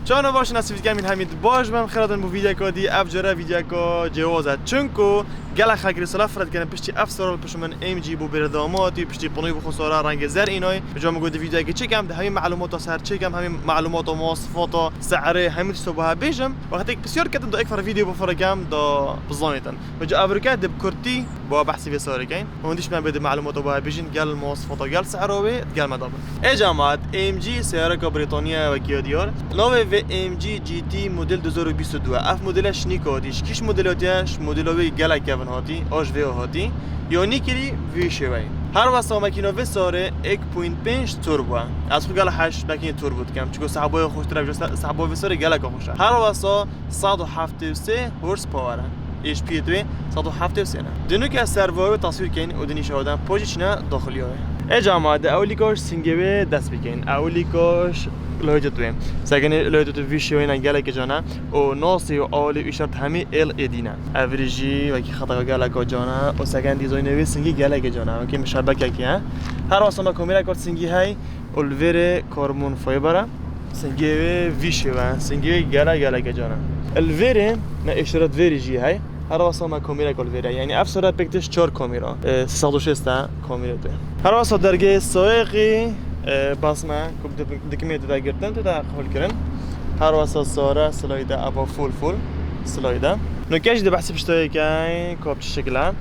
چون باش نصیب کردیم همین باش من خیراتن بو ویدیو کردی افجره ویدیو کو جوازه چونکو گله خاطر سلا فرد کردن پشتی افسر پشت من ام جی بو برداماتی پشتی پنوی بو خساره رنگ زر اینای بجام گفت ویدیو که چکم ده همین معلومات سر چکم همین معلومات و مواصفات سعره همین چیزا بها بیجم وقتی بسیار کردم دو اکثر ویدیو بفرجم دا بزانیتن بجا افریقا دب کرتی با بحثی به ساری کین وندیش من بده معلومات بها بیجن قال مواصفات و قال سعره قال مدام ای جماعت ام جی سیاره که بریتانیا و کیادیار نوع و ام جی جی تی مدل 2022 اف مدلش نیکادیش کیش مدلاتیش مدلوی گله کون هاتی آج وی هاتی یا نیکلی وی شوی هر واسه ماکینه و ساره 1.5 توربو از خود گله 8 بکین توربو کم چون صحبای خوش تر صحبای و ساره گله که خوشه هر واسه 173 هورس پاور اچ پی 2 173 دنو که سرور تصویر کین و دنیش آدم پوزیشن داخلیه ای جماعت اولیکاش سینگوی دست بکین اولیکاش لایتویم سگن لایتو ویشو اینا گله که جانا و ناسی و آلی اشارت همه ال ادینا اوریجی و کی خطا گله که جانا و سگن دیزاین وی سینگی گله که جانا که مشابه کی ها هر واسه ما کاملا کارت سینگی های اولور کاربون فایبر سینگی ویشو سینگی گله که جانا الور ما اشارت وریجی های هر واسه ما کاملا کول وری یعنی افسر پکتش 4 کامera 360 کامera ده هر واسه درجه سایقی باسمه كنت دكميت دا قرتن دا قبل كرن هر واسه صاره سلايدا ابا فول سلايدا نو كاش دا بحسب شتاي كاي كوبش شكلها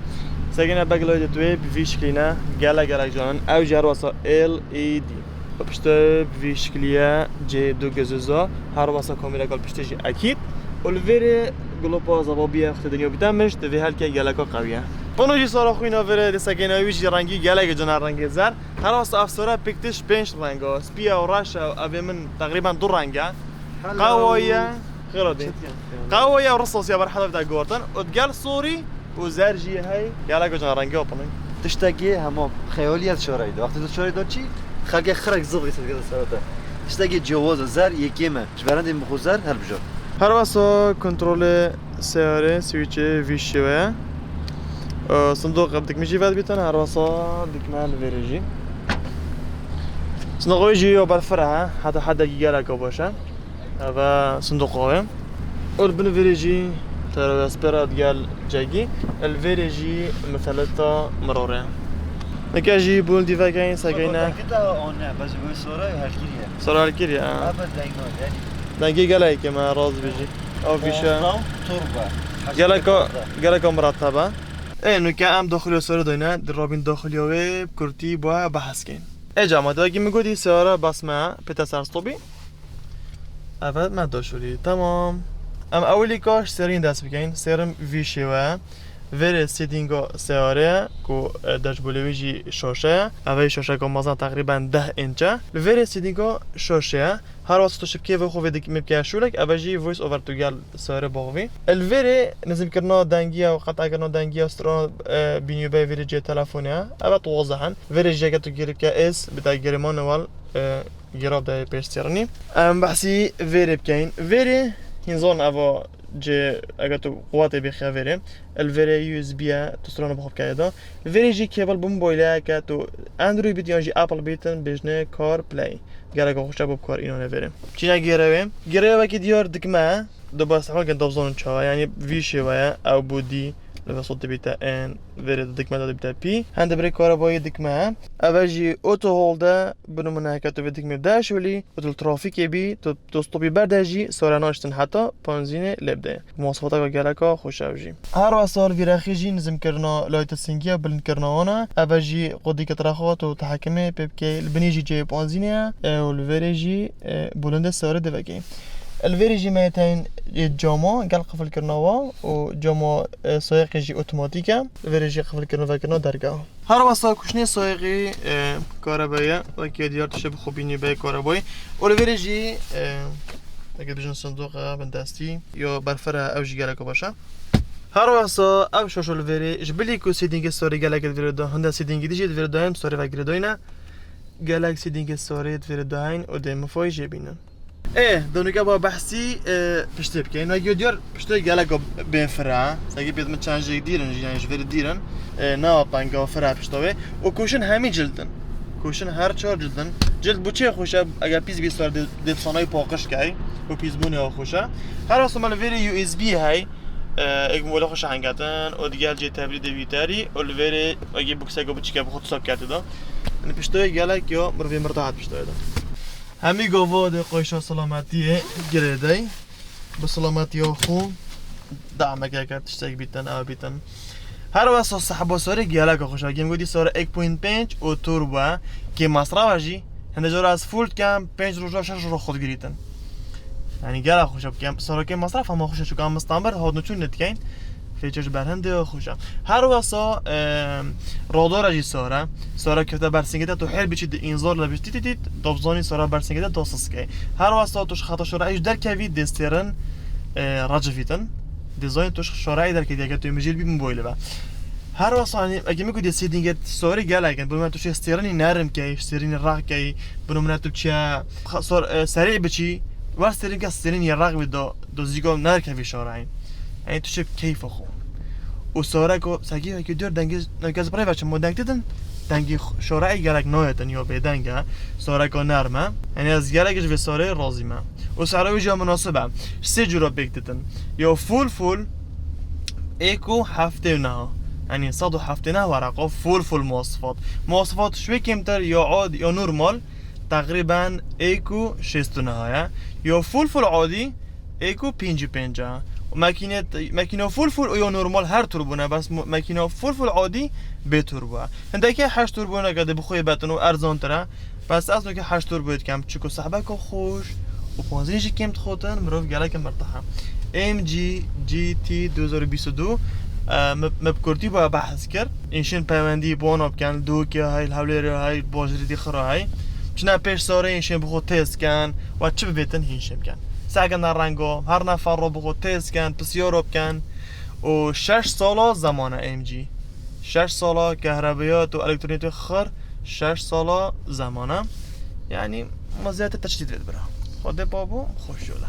ساكنه باقلايدا توي بفي شكلنا قالا جان او جار واسه ال اي دي بشتا بفي شكليه جي دو جزوزا هر واسه كاميرا قال بشتجي اكيد والفيري جلوبا زبابيه اخت دنيا بتمش تفي هلكه قالكا قويه بونوجي صار خوينا فيري دساكينا ويجي رنگي قالك جنا رنگ زر هر واسه افسره بيكتش 5 رنگا سبيا وراشا ابي من تقريبا دو رنگا قويه خيرودي قويه ورصاص يا برحله بتاع جورتن وتقال صوري وزرجي هاي قالك جنا رنگا اوبني تشتاقي هم خياليات شرايد وقت شرايد چی خلق خرق زبغي كده ساعتها تشتاقي جواز زر يكيمه جبرند مخزر هل بجا هر واسه کنترل سیاره سویچ ویشوه صندوق بدك مشي فات بيتنا هر واسه دكمال فيريجي صندوق يجي وبالفرها حتى جيجالك باشه هذا صندوق قوي والبن فيريجي ترى اسبيرات قال جاي الفيريجي مثلثه مرورة نكاجي بول ديفا كاين ساكينه كده اون بس هو صوره هالكيريا صار الكيريا ابد دايما يعني دقيقه قال لك ما راز بيجي او فيشا تربه قالك مرتبه ايه انه كان داخلي سوره دينا درابين داخليوي كرتي با بحث كين ای جماعت اگه میگودی سیاره بسمه پتا سرستوبی اول ما داشوری تمام ام اولی کاش سرین دست بگین سرم ویشیوه وره سیدینگو سیاره کو داشبولویجی شاشه اولی شاشه که مازن تقریبا 10 انچه وره سیدینگو شاشه هر وقت تو شبکه و خوب دیگه میبکه شولک اولی وایس اوور تو گل سیاره باقی الوره نزم کردن دنگی و قطع کردن دنگی استران بینیو به وره جه تلفونه اول تو واضحن وره جه که تو گیری که اس بتا گیرمان وال گراب ده پیشترنی بحثی وره بکین وره هنزون اوا جه اگر تو قوت بخیا وره الوره یو اس بی تستران بخوب کایدا وره جی کیبل بموبایل که تو اندروید بیت یا جی اپل بیتن بجنه کار پلی گره خوشا بب کار اینو نوره چی گره وکی دیار دکمه دو باس حال که دوزون چا یعنی ویشه و او بودی لباسات بیتا ان ورد دکمه داد بیتا پی هند بری کاربای دکمه اوجی اوتو هولده بنمونه که تو دکمه داش ولی اوتو ترافیک بی تو استوبی بردجی سوراناشتن حتی پانزین لبده مواصفات و گلکا خوشاوجی هر وسال ویرخیجی نظم کرنا لایت سنگیا بلند کرناوانا اوجی قدی کترخات و تحکمه پبکی البنیجی جی پانزینه والوريجي بلند ساره دوگی الفيريجي مايتين جاما قال قفل كرنوا وجاما سايقي اوتوماتيكا الفيريجي قفل كرنا درجه هر واسه كشني سايقي كهربائيه وكي ديار تشبه خوبيني به كهربائي والفيريجي اگه بجن صندوق بندستی یا برفره او جیگرکو باشه هر واسه او شوشل الفيري جبلي كو سيدينج ستوري گالك الفيري هنده سيدينج ديجي الفيري دايم ستوري وگردوينه گالكسي دينج ستوري الفيري داين ودم فوي جيبينن ايه دونك با بحثي پشت بکن و اگه دیار پشت گلگا بین فرا سگی بید من چند جگ دیرن یعنی جوری دیرن نه پنگا فرا پشتوه و کوشن همی جلدن کوشن هر چهار جلدن جلد بچه خوشه اگر پیز بیستار دل صنای پاکش کی و پیز بونه خوشه هر واسه مال ویری یو اس بی های اگه مولا خوش هنگاتن و دیگه جه تبرید ویتری و ویری اگه بکسه گو بچه که بخود ساب کرده دا یعنی پشتوی گلک یا مروی مرتاحت پشتوی دا همی گوه ده قایشا سلامتیه گریده به سلامتی ها خون دعمه که کرد تشتاک بیتن او بیتن هر واسه صحبا ساره گلک خوشه اگه میگودی ساره 1.5 و توربو که مصرف جی هنده جور از فولد کم 5 روزا 6 روزا خود گریتن یعنی گله خوشم که سارا که مصرف هم خوشه چون کم مستعمر هاد نچون نتکین فیچرش برهنده خوشم هر واسا رادار جی سارا که برسنگیده تو حل بچید انذار لبشتی تیت دبزانی سارا برسنگیده دوسس کی هر واسا توش خطا شرعیش در کوی دسترن راجفیتن دیزاین توش شرعی در کی دیگه تو میجیل بی موبایل با هر واسه اگه میگه سیدینگ سوری گلگن بنو تو استیرانی نرم کی استیرانی راق کی بنو تو چه سریع بچی واسترین که استرین یه رقم دو زیگو نرکوی شارعین یعنی تو چه کیف خو و ساره که سگی که دور دنگی نگاز برای بچه ما دنگ دیدن دنگی شارعی گرک نایتن یا به دنگه ساره که نرمه یعنی از گرکش به ساره راضیمه و ساره ویجا مناسبه سه جورا بک دیدن یا فول ایکو هفته نه یعنی 179 ورقه فول مواصفات شوی کمتر یا عادی یا نورمال تقریبا ایکو 69 یا فول عادی ایکو 55 ماکینه فول یا نورمال هر توربو نه بس ماکینه فول عادی به توربو هنده که 8 توربو نگده بخوی بتنو ارزان تره بس اصلا که 8 توربو کم چکو صحبه که خوش و پانزینش کم تخوتن مروف گله که مرتاحه MG GT 2022 مبکرتی با بحث کرد اینشین پیوندی بونا بکن دو که های الحولی های باجری دی خرا های چنا پیش ساره اینشین بخود تست کن و چه ببیتن هینشین کن سعی در رنگو هر نفر رو بخود تست کن بسیار بکن و 6 سالا زمانه MG 6 سالا کهربایات و الکترونیک خر 6 سالا زمانه یعنی مزیت تشدید بده خود بابو خوش شده